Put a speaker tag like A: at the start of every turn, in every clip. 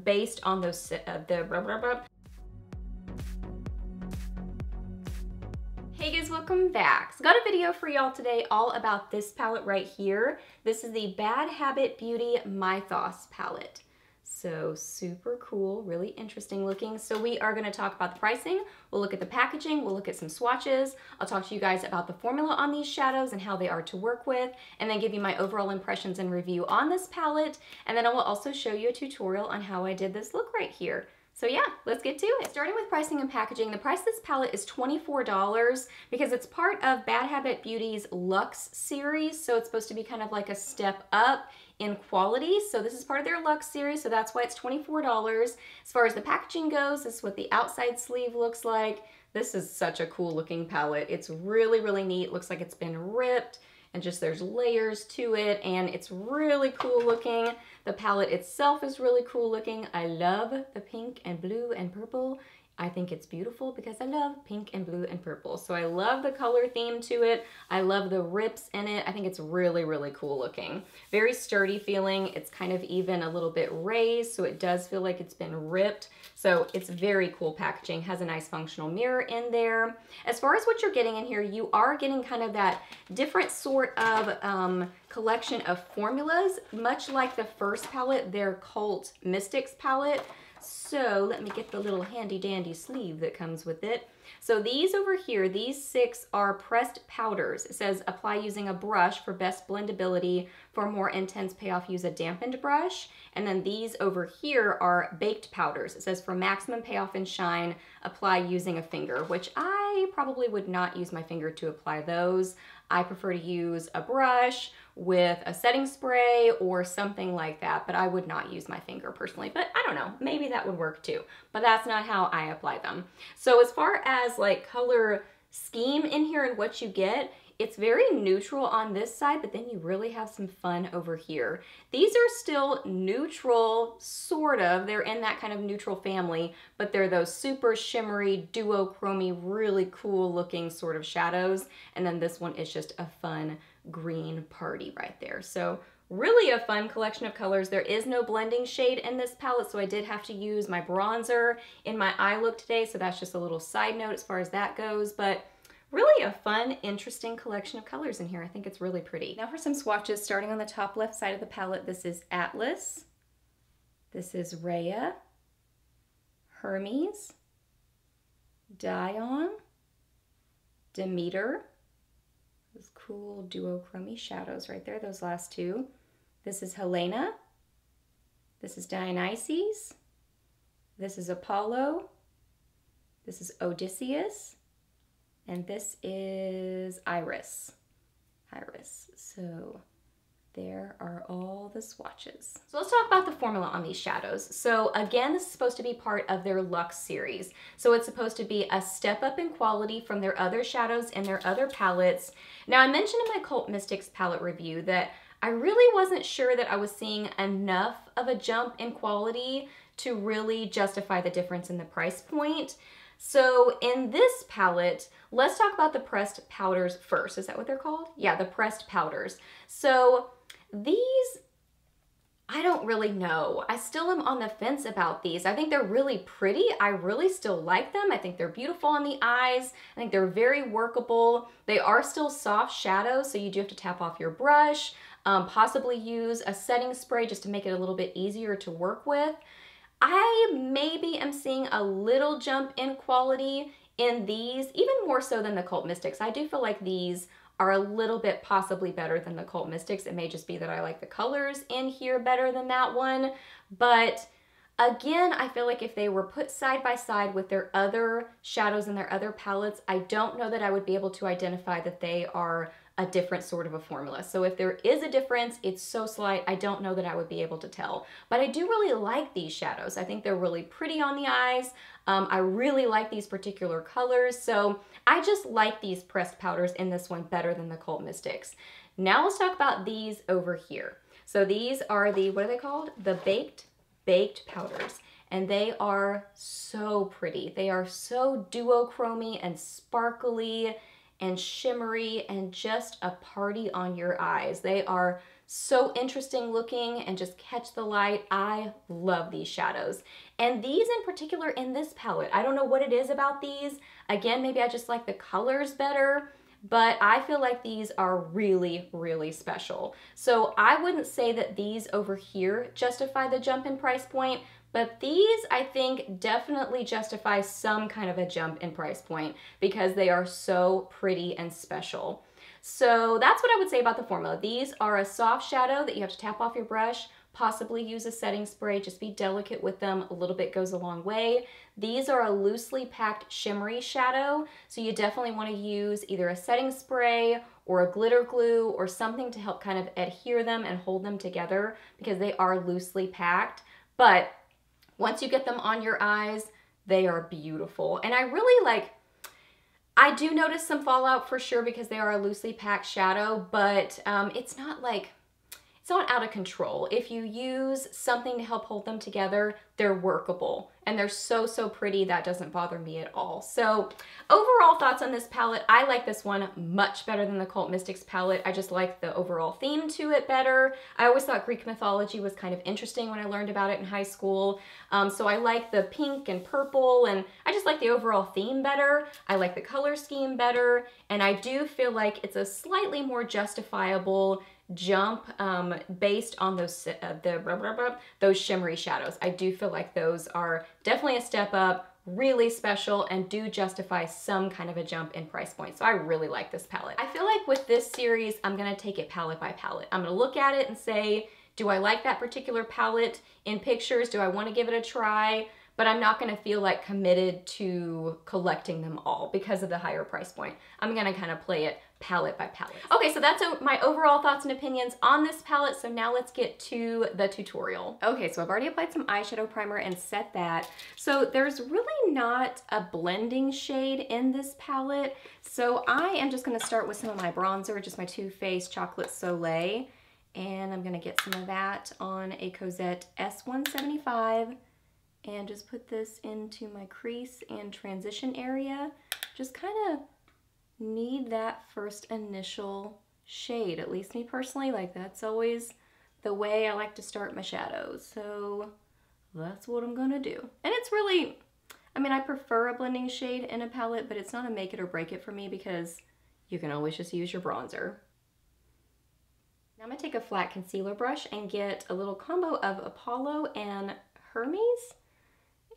A: based on those, Hey guys, welcome back. So got a video for y'all today all about this palette right here. This is the Bad Habit Beauty Mythos palette. So super cool, really interesting looking. So we are going to talk about the pricing, we'll look at the packaging, we'll look at some swatches, I'll talk to you guys about the formula on these shadows and how they are to work with, and then give you my overall impressions and review on this palette, and then I will also show you a tutorial on how I did this look right here. So yeah, let's get to it. Starting with pricing and packaging, the price of this palette is $24 because it's part of Bad Habit Beauty's Luxe series, so it's supposed to be kind of like a step up in quality. So this is part of their Luxe series, so that's why it's $24. As far as the packaging goes, this is what the outside sleeve looks like. This is such a cool looking palette. It's really, really neat. Looks like it's been ripped and just there's layers to it, and it's really cool looking. The palette itself is really cool looking. I love the pink and blue and purple. I think it's beautiful because I love pink and blue and purple. So I love the color theme to it. I love the rips in it. I think it's really, really cool looking. Very sturdy feeling. It's kind of even a little bit raised, so it does feel like it's been ripped. So it's very cool packaging. Has a nice functional mirror in there. As far as what you're getting in here, you are getting kind of that different sort of collection of formulas, much like the first palette, their Cult Mystics palette. So let me get the little handy dandy sleeve that comes with it. So these over here, these 6 are pressed powders. It says apply using a brush for best blendability. For more intense payoff, use a dampened brush. And then these over here are baked powders. It says for maximum payoff and shine, apply using a finger, which I probably would not use my finger to apply those. I prefer to use a brush with a setting spray or something like that, but I would not use my finger personally. But I don't know, maybe that would work too, but that's not how I apply them. So as far as like color scheme in here and what you get, it's very neutral on this side, but then you really have some fun over here. These are still neutral, sort of. They're in that kind of neutral family, but they're those super shimmery, duochromy, really cool looking sort of shadows. And then this one is just a fun green party right there. So really a fun collection of colors. There is no blending shade in this palette, so I did have to use my bronzer in my eye look today. So that's just a little side note as far as that goes, but really a fun, interesting collection of colors in here. I think it's really pretty. Now for some swatches, starting on the top left side of the palette, this is Atlas, this is Rhea, Hermes, Dion, Demeter, those cool duochromy shadows right there, those last two. This is Helena, this is Dionysus, this is Apollo, this is Odysseus, and this is Iris. So there are all the swatches. So let's talk about the formula on these shadows. So again, this is supposed to be part of their Luxe series. So it's supposed to be a step up in quality from their other shadows and their other palettes. Now I mentioned in my Cult Mystics palette review that I really wasn't sure that I was seeing enough of a jump in quality to really justify the difference in the price point. So in this palette, let's talk about the pressed powders first. Is that what they're called? Yeah, the pressed powders. So these, I don't really know. I still am on the fence about these. I think they're really pretty. I really still like them. I think they're beautiful on the eyes. I think they're very workable. They are still soft shadows, so you do have to tap off your brush, possibly use a setting spray just to make it a little bit easier to work with. I maybe am seeing a little jump in quality in these, even more so than the Cult Mystics. I do feel like these are a little bit possibly better than the Cult Mystics. It may just be that I like the colors in here better than that one. But again, I feel like if they were put side by side with their other shadows and their other palettes, I don't know that I would be able to identify that they are a different sort of a formula. So if there is a difference, it's so slight, I don't know that I would be able to tell. But I do really like these shadows. I think they're really pretty on the eyes. I really like these particular colors. So I just like these pressed powders in this one better than the Cult Mystics. Now let's talk about these over here. So these are the, what are they called? The baked powders. And they are so pretty. They are so duochromy and sparkly and shimmery and just a party on your eyes. They are So interesting looking and just catch the light. I love these shadows. And these in particular in this palette, I don't know what it is about these. Again, maybe I just like the colors better, but I feel like these are really, really special. So I wouldn't say that these over here justify the jump in price point, but these, I think, definitely justify some kind of a jump in price point because they are so pretty and special. So that's what I would say about the formula. These are a soft shadow that you have to tap off your brush, possibly use a setting spray, just be delicate with them. A little bit goes a long way. These are a loosely packed shimmery shadow, so you definitely want to use either a setting spray or a glitter glue or something to help kind of adhere them and hold them together because they are loosely packed. But once you get them on your eyes, they are beautiful. And I really I do notice some fallout for sure because they are a loosely packed shadow, but it's not out of control. If you use something to help hold them together, they're workable and they're so, so pretty. That doesn't bother me at all. So overall thoughts on this palette, I like this one much better than the Cult Mystics palette. I just like the overall theme to it better. I always thought Greek mythology was kind of interesting when I learned about it in high school. So I like the pink and purple, and I just like the overall theme better. I like the color scheme better, and I do feel like it's a slightly more justifiable jump based on those shimmery shadows. I do feel like those are definitely a step up, really special, and do justify some kind of a jump in price point. So I really like this palette. I feel like with this series, I'm gonna take it palette by palette. I'm gonna look at it and say, do I like that particular palette in pictures? Do I want to give it a try? But I'm not gonna feel like committed to collecting them all because of the higher price point. I'm gonna kind of play it palette by palette. Okay, so that's my overall thoughts and opinions on this palette. So now let's get to the tutorial. Okay, so I've already applied some eyeshadow primer and set that. So there's really not a blending shade in this palette. So I am just gonna start with some of my bronzer, just my Too Faced Chocolate Soleil. And I'm gonna get some of that on a Cozette S175 and just put this into my crease and transition area. Just kind of need that first initial shade, at least me personally. Like, that's always the way I like to start my shadows. So that's what I'm gonna do. And it's really, I mean, I prefer a blending shade in a palette, but it's not a make it or break it for me because you can always just use your bronzer. Now I'm gonna take a flat concealer brush and get a little combo of Apollo and Hermes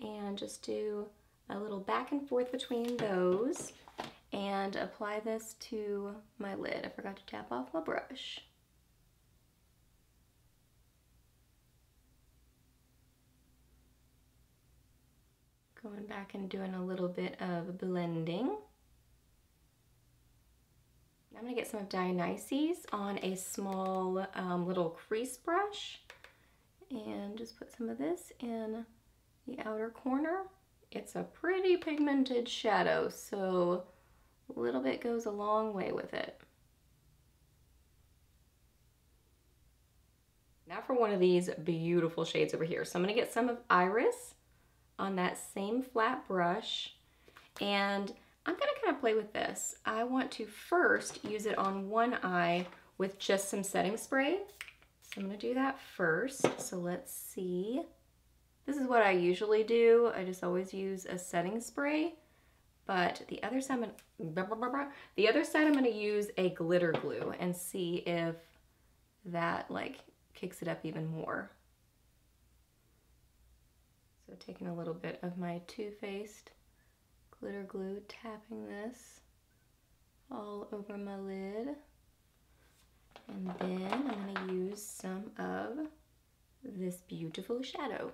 A: and just do a little back and forth between those and apply this to my lid. I forgot to tap off my brush. Going back and doing a little bit of blending. I'm gonna get some of Dionysus on a small little crease brush and just put some of this in the outer corner. It's a pretty pigmented shadow, so a little bit goes a long way with it. Now for one of these beautiful shades over here. So I'm gonna get some of Iris on that same flat brush, and I'm gonna kind of play with this. I want to first use it on one eye with just some setting spray. So I'm gonna do that first. So let's see. This is what I usually do. I just always use a setting spray, but the other side I'm gonna use a glitter glue and see if that like kicks it up even more. So taking a little bit of my Too Faced glitter glue, tapping this all over my lid. And then I'm gonna use some of this beautiful shadow.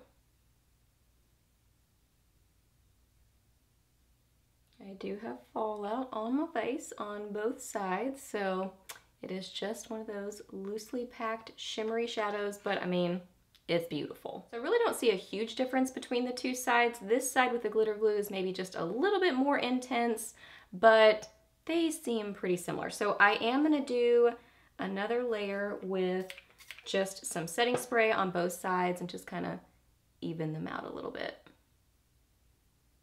A: I do have fallout on my face on both sides, so it is just one of those loosely packed shimmery shadows, but I mean, it's beautiful. So I really don't see a huge difference between the two sides. This side with the glitter glue is maybe just a little bit more intense, but they seem pretty similar. So I am gonna do another layer with just some setting spray on both sides and just kind of even them out a little bit.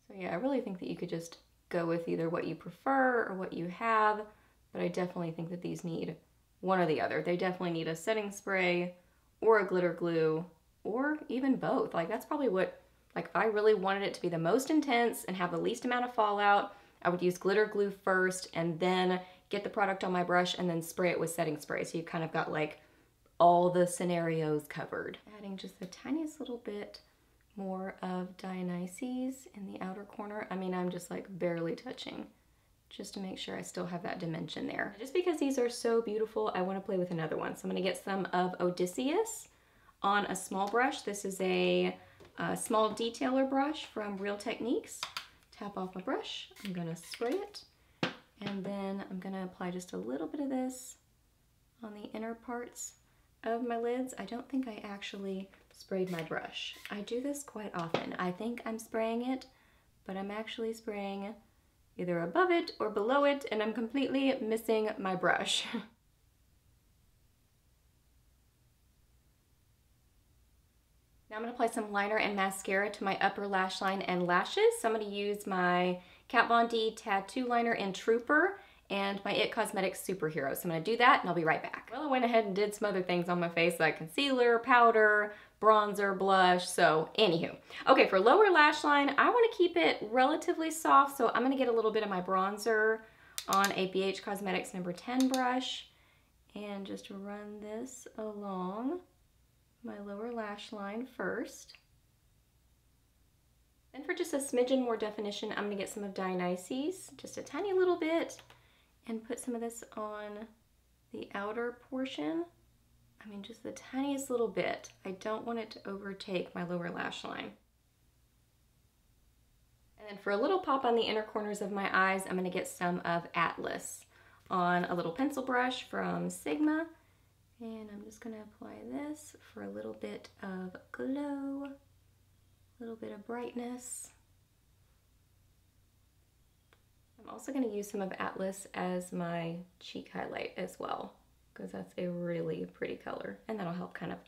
A: So yeah, I really think that you could just go with either what you prefer or what you have, but I definitely think that these need one or the other. They definitely need a setting spray or a glitter glue or even both. Like that's probably what, like if I really wanted it to be the most intense and have the least amount of fallout, I would use glitter glue first and then get the product on my brush and then spray it with setting spray. So you've kind of got like all the scenarios covered. Adding just the tiniest little bit more of Dionysus in the outer corner. I mean, I'm just like barely touching just to make sure I still have that dimension there. Just because these are so beautiful, I want to play with another one. So I'm going to get some of Odysseus on a small brush. This is a small detailer brush from Real Techniques. Tap off my brush. I'm going to spray it. And then I'm going to apply just a little bit of this on the inner parts of my lids. I don't think I actually sprayed my brush. I do this quite often. I think I'm spraying it, but I'm actually spraying either above it or below it, and I'm completely missing my brush. Now I'm going to apply some liner and mascara to my upper lash line and lashes. So I'm going to use my Kat Von D Tattoo Liner in Trooper and my It Cosmetics Superhero. So I'm going to do that and I'll be right back. Well, I went ahead and did some other things on my face like concealer, powder, bronzer, blush, so anywho. Okay, for lower lash line, I want to keep it relatively soft, so I'm going to get a little bit of my bronzer on a BH Cosmetics number 10 brush and just run this along my lower lash line first. Then for just a smidgen more definition, I'm going to get some of Dionysus, just a tiny little bit, and put some of this on the outer portion. I mean, just the tiniest little bit. I don't want it to overtake my lower lash line. And then for a little pop on the inner corners of my eyes, I'm going to get some of Atlas on a little pencil brush from Sigma. And I'm just going to apply this for a little bit of glow, a little bit of brightness. I'm also going to use some of Atlas as my cheek highlight as well, because that's a really pretty color, and that'll help kind of,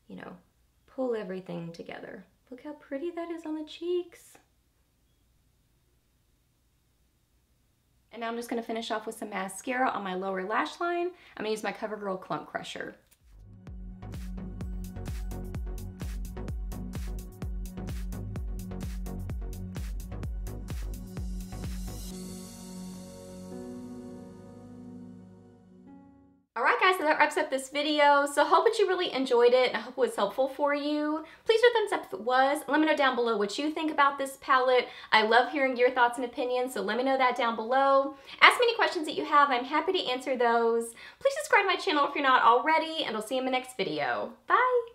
A: you know, pull everything together. Look how pretty that is on the cheeks. And now I'm just going to finish off with some mascara on my lower lash line. I'm going to use my CoverGirl Clump Crusher. Alright guys, so that wraps up this video. So I hope that you really enjoyed it and I hope it was helpful for you. Please do a thumbs up if it was. Let me know down below what you think about this palette. I love hearing your thoughts and opinions, so let me know that down below. Ask me any questions that you have. I'm happy to answer those. Please subscribe to my channel if you're not already, and I'll see you in my next video. Bye!